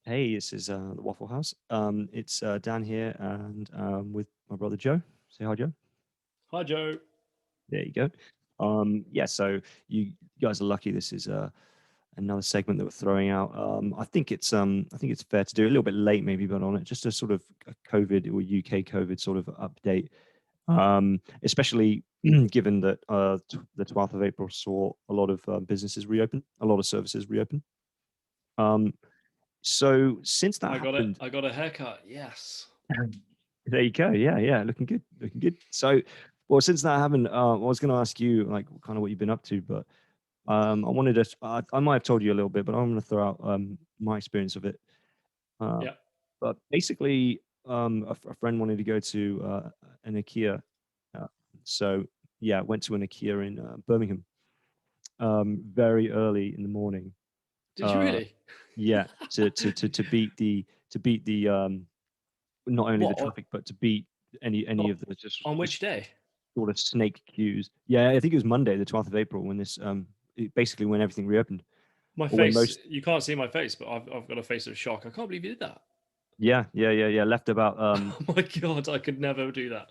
Hey, this is the Waffle House. It's Dan here, and with my brother Joe. Say hi, Joe. Hi, Joe. There you go. Yeah, so you guys are lucky. This is another segment that we're throwing out. I think it's fair to do a little bit late, maybe, but on it just a sort of a COVID or UK COVID sort of update. Especially given that the 12th of April saw a lot of businesses reopen, a lot of services reopen. Um, so since that I got it. happened. I got a haircut. Yes. There you go. Yeah, yeah, looking good, looking good. So, well, since that happened, I was going to ask you like kind of what you've been up to, but I wanted to. I might have told you a little bit, but I'm going to throw out my experience of it. Uh, Yeah. but basically, a friend wanted to go to an IKEA, uh, so yeah, went to an IKEA in Birmingham very early in the morning. Did you Uh, really? yeah, to beat the not only the What? traffic, but to beat any On, of the on which just day? sort of snake queues. Yeah, I think it was Monday, the 12th of April, when basically when everything reopened, My or when face. most. You can't see my face, but I've got a face of shock. I can't believe you did that. Yeah. Left about Oh my god! I could never do that.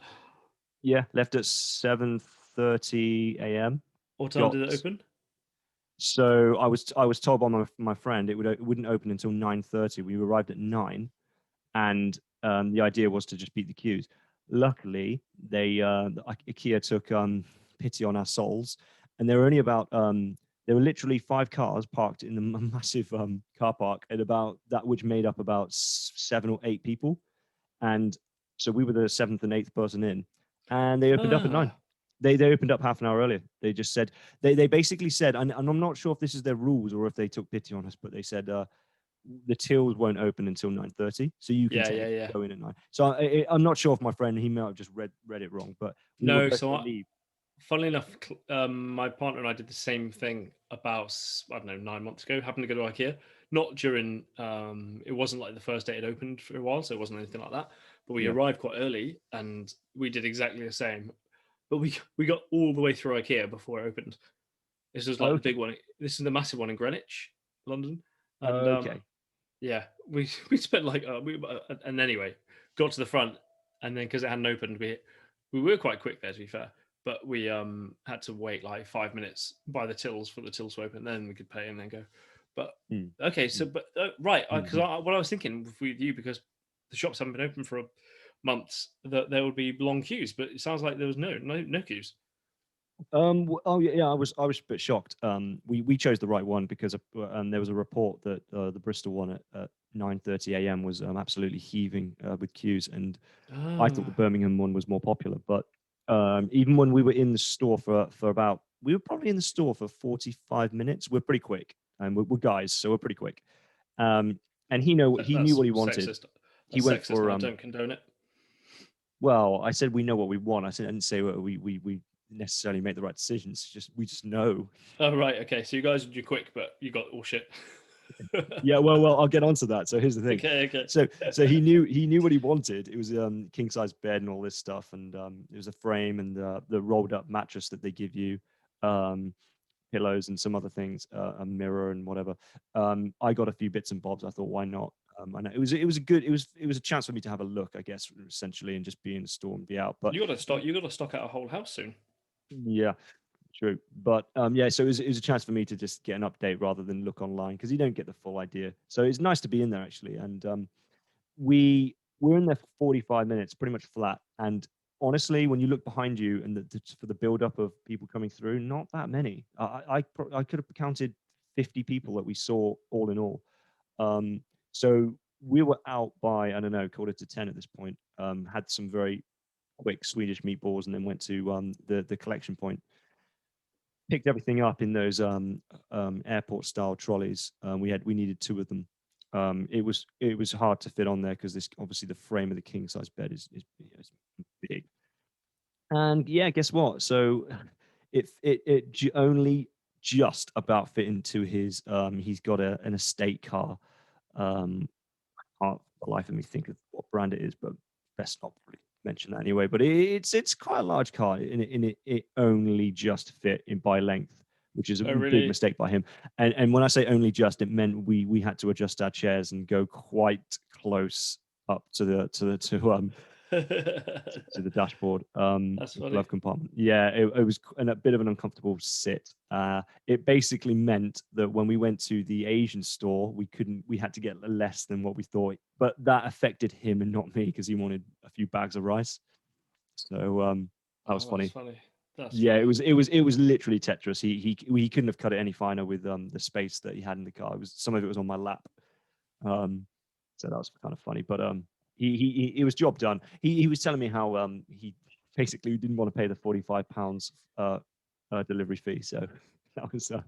left at 7:30 a.m. What time Got did it open? so I was told by my friend it wouldn't open until 9:30. We arrived at 9, and the idea was to just beat the queues. Luckily, IKEA took pity on our souls, and there were literally 5 cars parked in a massive car park at about that, which made up about 7 or 8 people, and so we were the seventh and eighth person in, and they opened up at 9. Ah. They opened up half an hour earlier. They just said they basically said, and I'm not sure if this is their rules or if they took pity on us, but they said the tills won't open until 9:30, so you can Yeah, yeah, technically yeah. go in at 9. So I'm not sure if my friend, he might have just read it wrong, but we were No. both So, to leave. funnily enough, my partner and I did the same thing about I don't know 9 months ago. Happened to go to IKEA, not during. It wasn't like the first day it opened for a while, so it wasn't anything like that. But we Yeah. arrived quite early, and we did exactly the same. But we got all the way through IKEA before it opened. This was like the Okay. big one. This is the massive one in Greenwich, London, and Okay. yeah, we spent like and anyway got to the front, and then because it hadn't opened, we were quite quick there to be fair, but we had to wait like 5 minutes by the tills for the tills to open, then we could pay and then go. But Mm, okay, so mm, but right, mm, because mm. what I was thinking with you because the shops haven't been open for months that there would be long queues, but it sounds like there was no queues. Oh yeah, I was a bit shocked. We chose the right one because there was a report that the Bristol one at 9:30 a.m. was absolutely heaving with queues, and I thought the Ah, Birmingham one was more popular. But even when we were in the store for about, we were probably in the store for 45 minutes. We're pretty quick, and we're guys, so we're pretty quick. Um, and he knew that's what he wanted. sexist. He That's went sexist, and for I don't condone it. well, I said we know what we want. I didn't say we necessarily make the right decisions. Just we just know. Oh right, okay. So you guys you're quick, but you got all shit. Yeah, well, I'll get onto that. So here's the thing. Okay, okay. So he knew what he wanted. It was king size bed and all this stuff, and it was a frame and the rolled up mattress that they give you, um, pillows and some other things, a mirror and whatever. I got a few bits and bobs. I thought, why not? And it was a good it was a chance for me to have a look, I guess, essentially, and just be in the store and be out. But You got to stock. You got to stock out a whole house soon. yeah, true. But yeah, so it was a chance for me to just get an update rather than look online because you don't get the full idea. So it's nice to be in there actually. And we were in there for 45 minutes, pretty much flat. And honestly, when you look behind you and for the build up of people coming through, not that many. I could have counted 50 people that we saw all in all. So we were out by, I don't know, quarter to 10 at this point. Had some very quick Swedish meatballs and then went to the collection point, picked everything up in those airport style trolleys. We needed 2 of them. It was hard to fit on there because this obviously the frame of the king size bed is big. And yeah, guess what? So only just about fit into his. He's got an estate car. Um, can't for the life of me think of what brand it is, but best not really mention that anyway. But it's quite a large car, and it only just fit in by length. which is a Oh, big really? mistake by him. And when I say only just, it meant we had to adjust our chairs and go quite close up to the dashboard, That's the funny. glove compartment. Yeah, it was a bit of an uncomfortable sit. It basically meant that when we went to the Asian store, we had to get less than what we thought, but that affected him and not me because he wanted a few bags of rice. So that was Oh, that's funny. funny. That's Yeah, funny. it was literally Tetris. He couldn't have cut it any finer with the space that he had in the car. It was some of it was on my lap. Um, so that was kind of funny. But it was job done. He was telling me how he basically didn't want to pay the £45 delivery fee. So that was uh,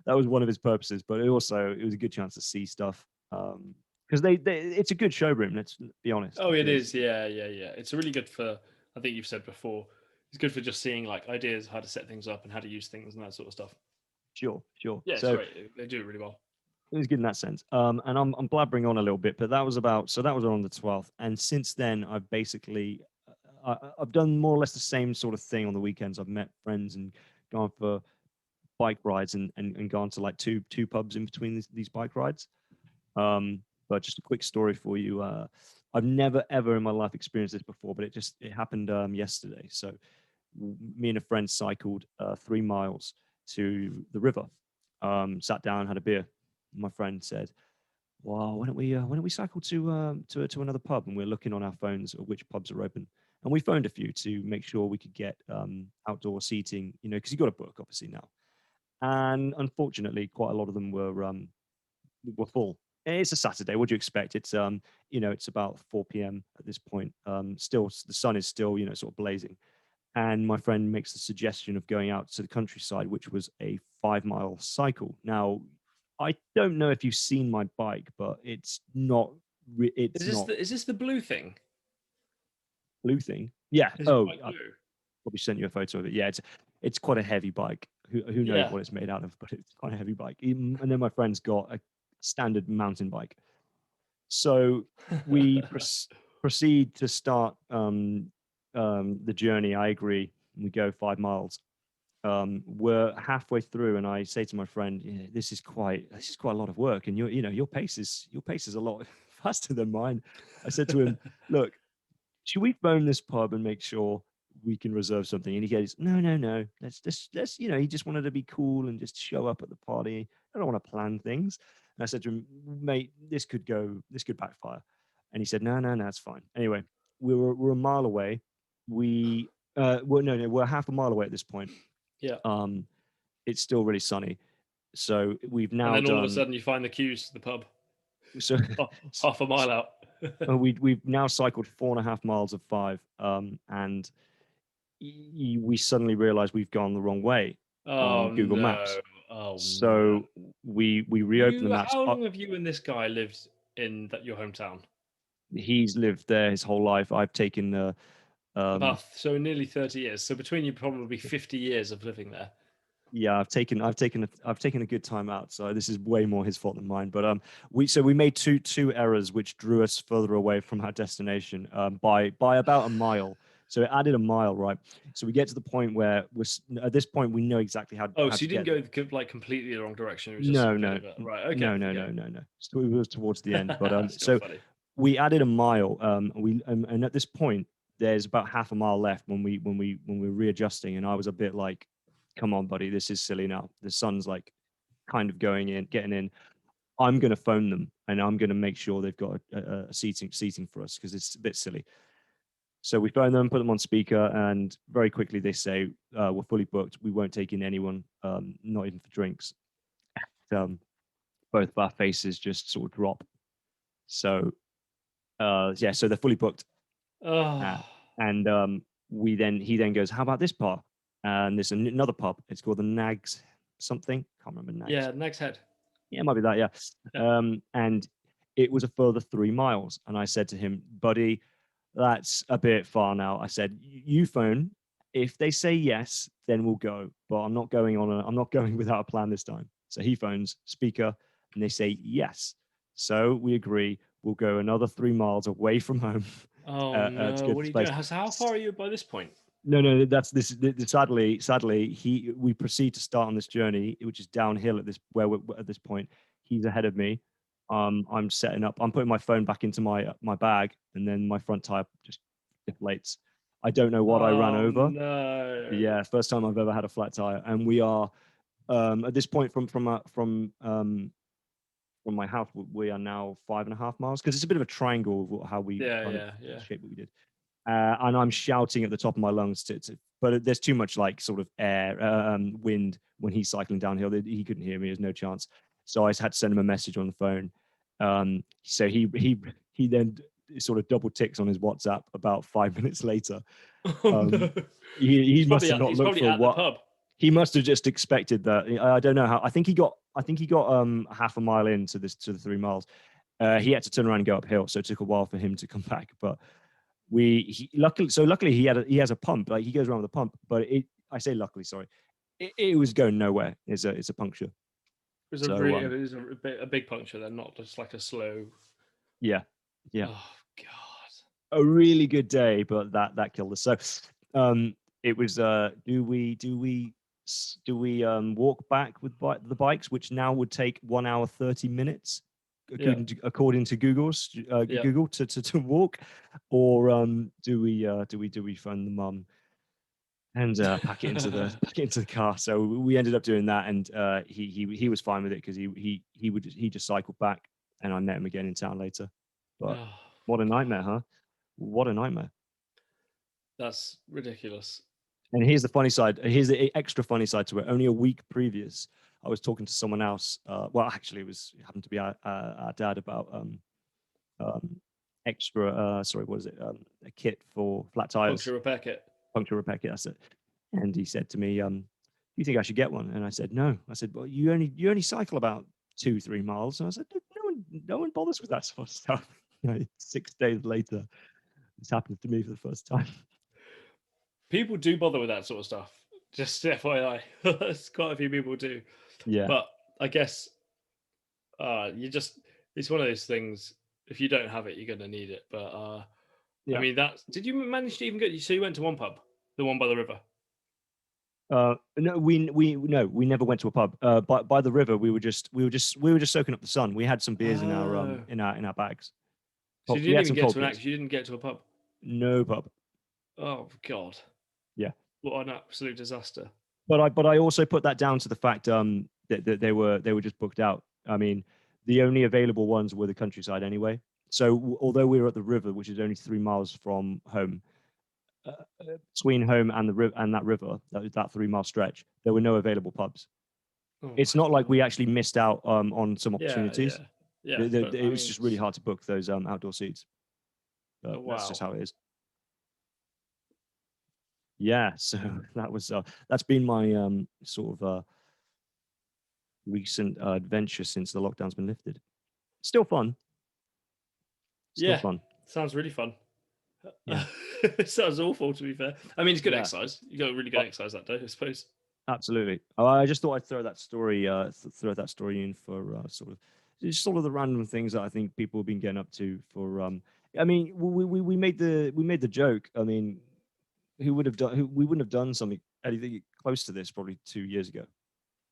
that was one of his purposes. But it was a good chance to see stuff. Because it's a good showroom. Let's be honest. Oh, It it is. is. Yeah, yeah, yeah. It's really good for. I think you've said before. It's good for just seeing like ideas, how to set things up, and how to use things and that sort of stuff. Sure, sure. Yeah, it's So great. They do it really well. it was good in that sense. And I'm blabbering on a little bit, but that was on the 12th. And since then, I've basically I've done more or less the same sort of thing on the weekends. I've met friends and gone for bike rides and gone to like two pubs in between these bike rides. But just a quick story for you. I've never ever in my life experienced this before, but it happened yesterday. So me and a friend cycled 3 miles to the river. Sat down, had a beer. My friend said, "Well, why don't we cycle to another pub?" And we're looking on our phones at which pubs are open. And we phoned a few to make sure we could get outdoor seating, because you got to book obviously now. And unfortunately, quite a lot of them were full. It's a Saturday. What do you expect? It's about 4 p.m. at this point. Still, the sun is still, sort of blazing. And my friend makes the suggestion of going out to the countryside, which was a 5 mile cycle. Now, I don't know if you've seen my bike, but it's not Is this the blue thing? blue thing. Yeah. Is your Oh, bike I blue? probably sent you a photo of it. Yeah, it's quite a heavy bike. Who knows Yeah. what it's made out of, but it's quite a heavy bike. And then my friend's got a standard mountain bike. So we proceed to start the journey. I agree. We go 5 miles. We're halfway through, and I say to my friend, "Yeah, this is quite a lot of work, and your pace is a lot faster than mine." I said to him, "Look, should we phone this pub and make sure we can reserve something?" And he goes, "No, no, no. Let's. He just wanted to be cool and just show up at the party. I don't want to plan things." And I said to him, "Mate, this could backfire." And he said, "No, no, no, it's fine." Anyway, we're a mile away. Well, no, no, we're half a mile away at this point. Yeah. Um, it's still really sunny. So we've And now then all of a done sudden you find the queues to the pub so half a mile out. we've now cycled 4.5 miles of 5, and we suddenly realize we've gone the wrong way on Oh Google Maps. no. Oh no. So we reopen the maps. How long have you and this guy lived in your hometown? He's lived there his whole life. I've taken um, So nearly 30 years. So between you probably 50 years of living there. yeah, I've taken a good time out. So this is way more his fault than mine. But we made two errors which drew us further away from our destination by about a mile. So it added a mile, right? So we get to the point where at this point we know exactly Oh, how so to you didn't get go there. like completely the wrong direction. It was just a No, bit no, of a right. Okay, no, no, okay. no, no, no. So it was towards the end. But Still so funny. we added a mile. And at this point, there's about half a mile left when we're readjusting, and I was a bit like, "Come on, buddy, this is silly now. The sun's like kind of getting in. I'm going to phone them, and I'm going to make sure they've got a seating for us because it's a bit silly." So we phone them, put them on speaker, and very quickly they say, "We're fully booked. We won't take in anyone, not even for drinks." Um, both of our faces just sort of drop. So yeah, so they're fully booked. Uh, Oh, and he then goes, "How about this pub?" And there's another pub. It's called the Nags something. Can't remember Nags. yeah. Next head. Yeah, it might be that. Yeah. Yeah. And it was a further 3 miles. And I said to him, "Buddy, that's a bit far now." I said, "You phone. If they say yes, then we'll go. But I'm not going without a plan this time." So he phones speaker, and they say yes. So we agree. We'll go another 3 miles away from home Oh to no. go to What are this you place. doing? How far are you by this point? No, no, that's this. Sadly, we proceed to start on this journey, which is downhill at this where we're at this point. He's ahead of me. I'm setting up. I'm putting my phone back into my bag, and then my front tire just deflates. I don't know what I ran Oh over. no. Yeah, first time I've ever had a flat tire, and we are at this point from my house. We are now 5.5 miles because it's a bit of a triangle of how we Yeah, kind of yeah, the yeah. shape that we did. And I'm shouting at the top of my lungs but there's too much like sort of wind when he's cycling downhill. He couldn't hear me. There's no chance. So I just had to send him a message on the phone. So he then sort of double ticks on his WhatsApp about 5 minutes later. Oh Um, no. he must have not He's looked probably for at the what pub. he must have just expected that. I don't know how. I think he got half a mile into this to the 3 miles. He had to turn around and go uphill, so it took a while for him to come back. But luckily he has a pump. Like he goes around with a pump, but I say luckily, sorry, it was going nowhere. It's a puncture. So It was a big puncture then, not just like a slow. yeah, yeah, Oh god. a really good day, but that killed us. So it was do we walk back with the bikes, which now would take 1 hour 30 minutes, Yeah, according to yeah. Google to walk, or do we phone the mum and pack it into the car? So we ended up doing that, and he was fine with it because he just cycled back, and I met him again in town later. But Oh what a god. nightmare, huh? What a nightmare. That's ridiculous. And here's the funny side. Here's the extra funny side to it. Only a week previous, I was talking to someone else. Well, actually, it happened to be our dad about um, extra. Sorry, what is it? A kit for flat tires, Puncture repair kit. puncture repair kit. That's it. And he said to me, "Do you think I should get one?" And I said, "No." I said, "Well, you only cycle about 2-3 miles." And I said, "No one bothers with that sort of stuff." 6 days later, this happens to me for the first time. People do bother with that sort of stuff. Just FYI. There's quite a few people do. Yeah, But I guess you just it's one of those things. If you don't have it, you're gonna need it. But I yeah. mean, that did you manage to even get? So you went to one pub, the one by the river. No, we never went to a pub. By the river, we were just soaking up the sun. We had some beers Oh, in our bags. so you We didn't had even some get cold to beers. you didn't get to a pub. No pub. Oh God, Yeah, what an absolute disaster. but I also put that down to the fact that they were just booked out. I mean, the only available ones were the countryside anyway. So although we were at the river, which is only 3 miles from home, between home and the river and that river, that 3 mile stretch, there were no available pubs. Oh It's my not like we God. actually missed out on some Yeah, opportunities. yeah, yeah. But It I was mean, just really hard to book those outdoor seats. oh, But that's just wow. how it is. Yeah, so that's been my sort of recent adventure since the lockdown's been lifted. Still fun, still Yeah, fun. sounds really fun. Yeah, It sounds awful, to be fair. I mean, it's good yeah, exercise. You got a really good uh, exercise that day, I suppose. absolutely. I just thought I'd throw that story in for sort of the random things that I think people have been getting up to. I mean, we made the joke. I mean, we wouldn't have done something anything close to this probably 2 years ago.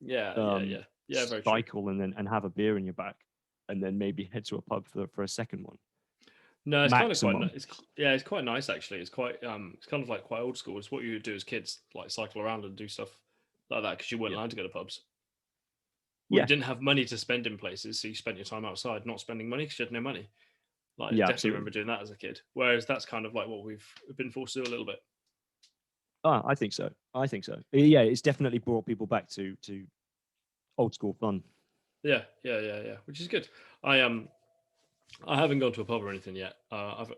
Yeah, yeah, um, yeah, yeah. Very true. Cycle and have a beer in your back, and then maybe head to a pub for a second one, No, it's kind of quite. maximum. Yeah, it's quite nice actually. It's quite. It's kind of like quite old school. It's what you would do as kids, like cycle around and do stuff like that because you weren't Yeah, allowed to go to pubs. Well, you yeah, didn't have money to spend in places, so you spent your time outside, not spending money because you had no money. Like, I yeah, definitely absolutely. remember doing that as a kid. Whereas that's kind of like what we've been forced to do a little bit. I think so. I think so. Yeah, it's definitely brought people back to old school fun. Yeah, yeah, yeah, yeah. Which is good. I I haven't gone to a pub or anything yet. I've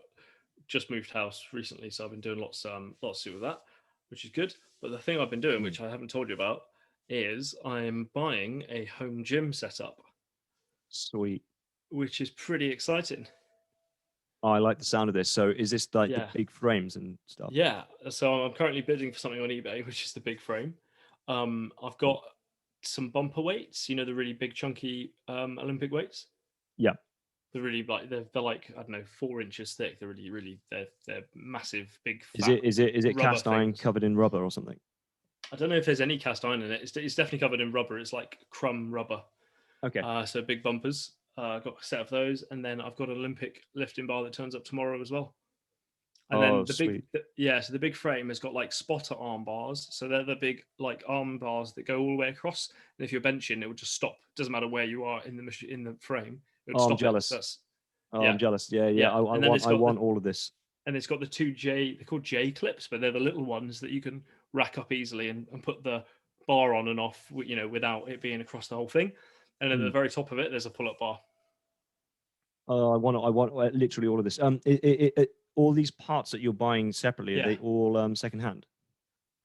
just moved house recently, so I've been doing lots to do with that, which is good. But the thing I've been doing, Mm, which I haven't told you about, is I'm buying a home gym setup, sweet. which is pretty exciting. I like the sound of this. So is this like the Yeah, big frames and stuff? yeah. So I'm currently bidding for something on eBay, which is the big frame. I've got some bumper weights, you know, the really big chunky Olympic weights. Yeah. they're like, I don't know, 4 inches thick. They're really they're massive, big, Is fat it is it rubber cast iron things. covered in rubber or something? I don't know if there's any cast iron in it. It's definitely covered in rubber. It's like crumb rubber. Okay. So big bumpers. I've got a set of those, and then I've got an Olympic lifting bar that turns up tomorrow as well. And Oh, then sweet. yeah, so the big frame has got like spotter arm bars. So they're the big like arm bars that go all the way across. And if you're benching, it will just stop. Doesn't matter where you are in the frame, it would Oh, I'm stop it. So jealous. that's Oh, I'm yeah, jealous. Yeah, yeah. yeah. I And then want it's got the all of this. and it's got the two J. They're called J clips, but they're the little ones that you can rack up easily and put the bar on and off. Without it being across the whole thing. And at the Mm. very top of it, there's a pull-up bar. I want literally all of this. All these parts that you're buying separately, are Yeah. they all secondhand?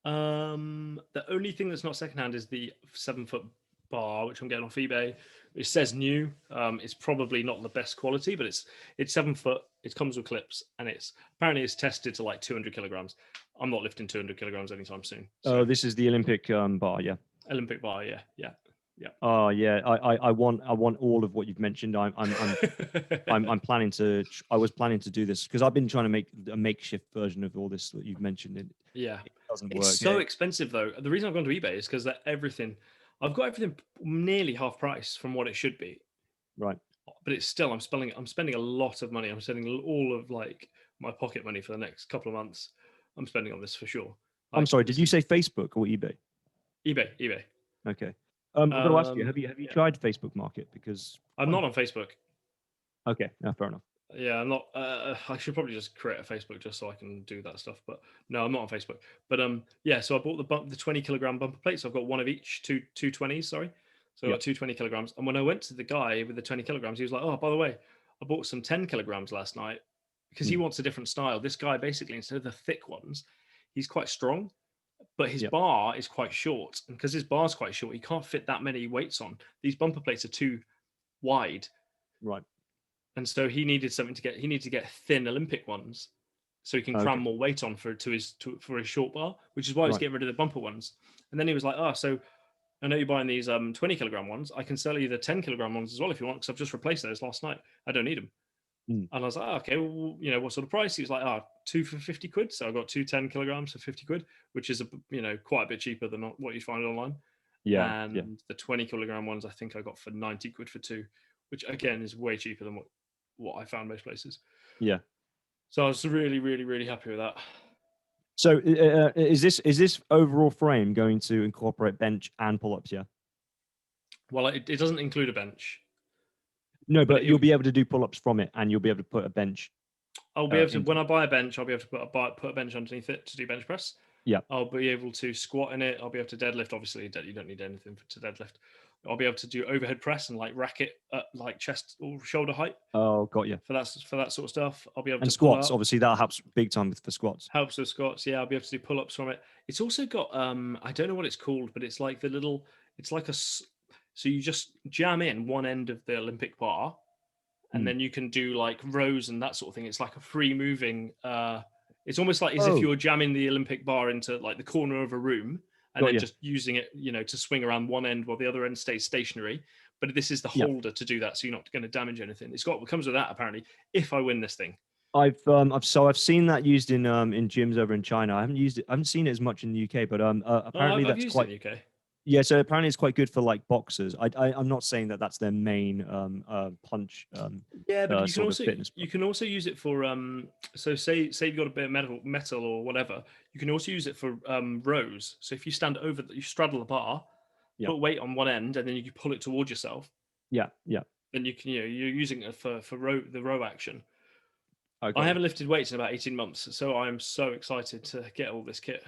The only thing that's not secondhand is the 7 foot bar, which I'm getting off eBay. It says new. It's probably not the best quality, but it's 7 foot. It comes with clips, and it's tested to like 200 kilograms. I'm not lifting 200 kilograms anytime soon. Oh, So this is the Olympic bar, yeah. Olympic bar, yeah, yeah, yeah. Oh, yeah. I want all of what you've mentioned. I'm planning to. I was planning to do this because I've been trying to make a makeshift version of all this that you've mentioned. Yeah, It doesn't it's work. so expensive though. The reason I've gone to eBay is because I've got everything nearly half price from what it should be, Right. but it's still I'm spending a lot of money. I'm spending all of like my pocket money for the next couple of months. I'm spending on this for sure. I'm Like sorry. Did this you is say Facebook or eBay? eBay. Okay. I've got to ask you. Have you Yeah, tried Facebook Market? Because I'm not on Facebook. okay, no, fair enough. Yeah, I'm not. I should probably just create a Facebook just so I can do that stuff. But no, I'm not on Facebook. But yeah. So I bought the 20 kilogram bumper plates. I've got one of each, two 20s. Sorry. So I Yeah. got two 20 kilograms. And when I went to the guy with the 20 kilograms, he was like, "Oh, by the way, I bought some 10 kilograms last night because he Mm. wants a different style." This guy basically, instead of the thick ones, he's quite strong, but his Yeah. bar is quite short. And because his bar's quite short, he can't fit that many weights on. These bumper plates are too wide, Right. and so he needed to get thin Olympic ones so he can cram Okay. more weight on for his short bar, which is why he's Right. getting rid of the bumper ones. And then he was like, "Oh, so I know you're buying these 20 kilogram ones. I can sell you the 10 kilogram ones as well if you want, because I've just replaced those last night. I don't need them." Mm. And I was like, "Oh, okay, well, what sort of price?" He was like, "Oh, two for 50 quid." So I got two 10 kilograms for 50 quid, which is quite a bit cheaper than what you find online. Yeah. Yeah. And the 20 kilogram ones, I think I got for 90 quid for two, which again is way cheaper than what I found most places. Yeah. So I was really, really, really happy with that. So is this overall frame going to incorporate bench and pull-ups? Yeah. Well, it doesn't include a bench, No, but but you'll be able to do pull-ups from it, and you'll be able to put a bench I'll be able to, into when it. I buy a bench, I'll be able to put a bench underneath it to do bench press. Yeah. I'll be able to squat in it. I'll be able to deadlift. Obviously, you don't need anything to deadlift. I'll be able to do overhead press and like rack it at like chest or shoulder height Oh, got you. for that sort of stuff. I'll be able And to pull squats, up. obviously, that helps big time for squats. Helps with squats. Yeah, I'll be able to do pull ups from it. It's also got I don't know what it's called, but it's like it's like so you just jam in one end of the Olympic bar, and Mm. then you can do like rows and that sort of thing. It's like a free moving. It's almost like as if Oh, you're jamming the Olympic bar into like the corner of a room and got then you. just using it, to swing around one end while the other end stays stationary. But this is the Yeah. holder to do that, so you're not going to damage anything. It comes with that apparently. If I win this thing, I've seen that used in gyms over in China. I haven't used it. I haven't seen it as much in the UK, but oh, apparently I've that's used it quite. in the UK. Yeah, so apparently it's quite good for like boxers. I'm not saying that that's their main punch Yeah, but sort of fitness. you can also use it for so say you've got a bit of metal or whatever, you can also use it for rows. So if you stand over you straddle the bar, Yeah, put weight on one end and then you can pull it towards yourself, yeah, yeah. then you can, you're using it for the row action. I I got you. haven't lifted weights in about 18 months, so I'm so excited to get all this kit.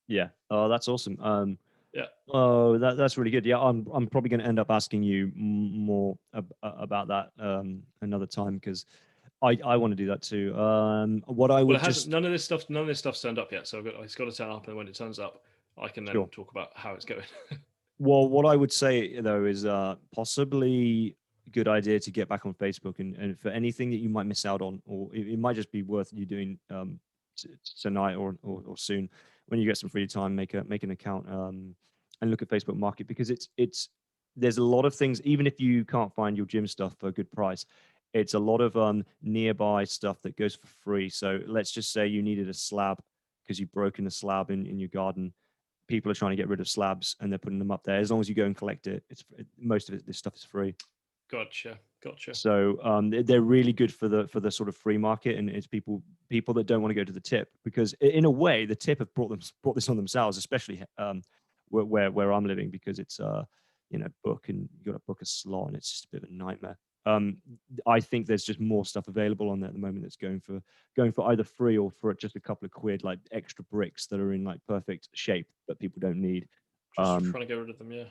Yeah. Oh, that's awesome. Yeah. Oh, that's really good. Yeah, I'm probably going to end up asking you more about that another time because I want to do that too. What I Well, would it hasn't. just None of this stuff's turned up yet, so it's got to turn up, and when it turns up, I can then sure. talk about how it's going. Well, what I would say though is possibly a good idea to get back on Facebook and for anything that you might miss out on, or it might just be worth you doing tonight or soon when you get some free time, make an account and look at Facebook Market because it's there's a lot of things. Even if you can't find your gym stuff for a good price, It's a lot of nearby stuff that goes for free. So let's just say you needed a slab because you've broken a slab in your garden. People are trying to get rid of slabs and they're putting them up there. As long as you go and collect it, most of it. This stuff is free. Gotcha. Gotcha. So they're really good for the sort of free market, and it's people that don't want to go to the tip because in a way the tip have brought this on themselves, especially where I'm living because it's book and you got to book a slot and it's just a bit of a nightmare. Um, I think there's just more stuff available on there at the moment that's going for either free or for just a couple of quid, like extra bricks that are in like perfect shape that people don't need. Just Um, trying to get rid of them. Yeah.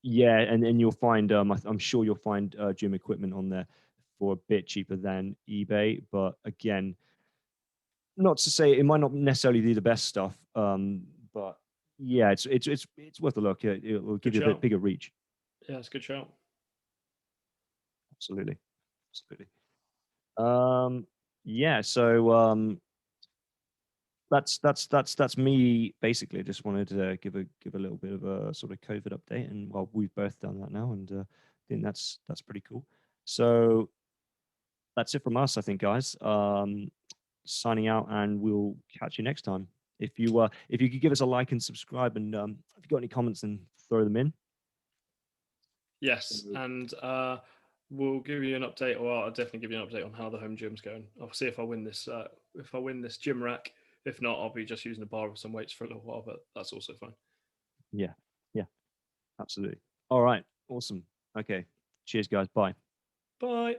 yeah, and you'll find I'm sure you'll find gym equipment on there for a bit cheaper than eBay, but again, not to say it might not necessarily be the best stuff, but yeah, it's worth a look. It will give Good you a bit shout. bigger reach. Yeah, it's a good shout. Absolutely, absolutely. Um, yeah, so that's me basically. I just wanted to give a little bit of a sort of COVID update, and well, we've both done that now, and I think that's pretty cool. So that's it from us, I think, guys. Signing out, and we'll catch you next time. If you could give us a like and subscribe, and if you got any comments, then throw them in. Yes, and we'll give you an update, or I'll definitely give you an update on how the home gym's going. I'll see if I win this. If I win this gym rack, if not, I'll be just using a bar with some weights for a little while, but that's also fine. Yeah, yeah, absolutely. All right, awesome. Okay, cheers, guys. Bye. Bye.